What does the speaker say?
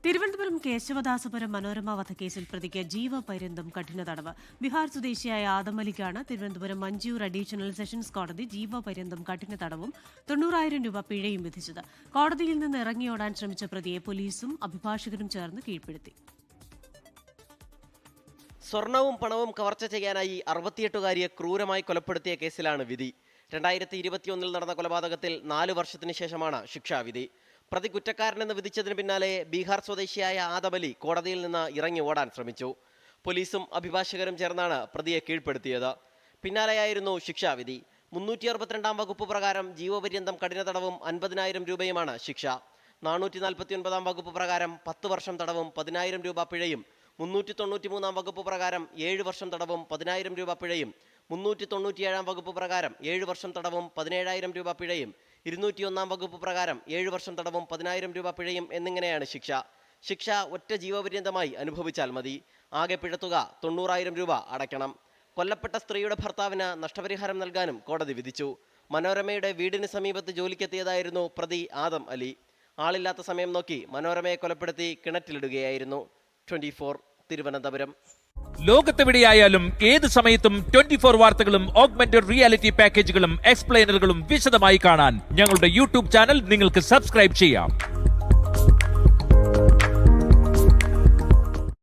തിരുവനന്തപുരം കേശവദാസപുരം മനോരമ വധക്കേസിൽ പ്രതിക്ക് ജീവപര്യന്തം കഠിന തടവ്. ബീഹാർ സ്വദേശിയായ ആദമലിക്കാണ് തിരുവനന്തപുരം മഞ്ചൂർ അഡീഷണൽ സെഷൻസ് കോടതി ജീവപര്യന്തം കഠിന തടവും 90,000 രൂപ പിഴയും വിധിച്ചത്. കോടതിയിൽ നിന്ന് ഇറങ്ങിയോടാൻ ശ്രമിച്ച പ്രതിയെ പോലീസും അഭിഭാഷകരും ചേർന്ന് കീഴ്പ്പെടുത്തി. സ്വർണവും പണവും കവർച്ച ചെയ്യാനായി 68-കാരിയെ ക്രൂരമായി കൊലപ്പെടുത്തിയ കേസിലാണ് വിധി. 2021 നടന്ന കൊലപാതകത്തിൽ 4 വർഷത്തിന് ശേഷമാണ് ശിക്ഷാവിധി. പ്രതി കുറ്റക്കാരനെന്ന് വിധിച്ചതിന് പിന്നാലെ ബീഹാർ സ്വദേശിയായ ആദമലി കോടതിയിൽ നിന്ന് ഇറങ്ങി ഓടാൻ ശ്രമിച്ചു. പോലീസും അഭിഭാഷകരും ചേർന്നാണ് പ്രതിയെ കീഴ്പ്പെടുത്തിയത്. പിന്നാലെയായിരുന്നു ശിക്ഷാവിധി. 362 വകുപ്പ് പ്രകാരം ജീവപര്യന്തം കഠിന തടവും 50,000 രൂപയുമാണ് ശിക്ഷ. 449 വകുപ്പ് പ്രകാരം 10 വർഷം തടവും 10,000 രൂപ പിഴയും, 393 വകുപ്പ് പ്രകാരം 7 വർഷം തടവും 10,000 രൂപ പിഴയും, 397 വകുപ്പ് പ്രകാരം 7 വർഷം തടവും 17,000 രൂപ പിഴയും, 201 വകുപ്പ് പ്രകാരം 7 വർഷം തടവും 10,000 രൂപ പിഴയും എന്നിങ്ങനെയാണ് ശിക്ഷ. ശിക്ഷ ഒറ്റ ജീവപര്യന്തമായി അനുഭവിച്ചാൽ മതി. ആകെ പിഴത്തുക 90,000 രൂപ അടയ്ക്കണം. കൊല്ലപ്പെട്ട സ്ത്രീയുടെ ഭർത്താവിന് നഷ്ടപരിഹാരം നൽകാനും കോടതി വിധിച്ചു. മനോരമയുടെ വീടിന് സമീപത്ത് ജോലിക്കെത്തിയതായിരുന്നു പ്രതി ആദം അലി. ആളില്ലാത്ത സമയം നോക്കി മനോരമയെ കൊലപ്പെടുത്തി കിണറ്റിലിടുകയായിരുന്നു. 24 തിരുവനന്തപുരം. ലോകത്തെവിടെയായാലും ഏത് സമയത്തും 24 വാർത്തകളും ഓഗ്മെന്റഡ് റിയാലിറ്റി പാക്കേജുകളും എക്സ്പ്ലെയിനറുകളും വിശദമായി കാണാൻ ഞങ്ങളുടെ യൂട്യൂബ് ചാനൽ നിങ്ങൾക്ക് സബ്സ്ക്രൈബ് ചെയ്യാം.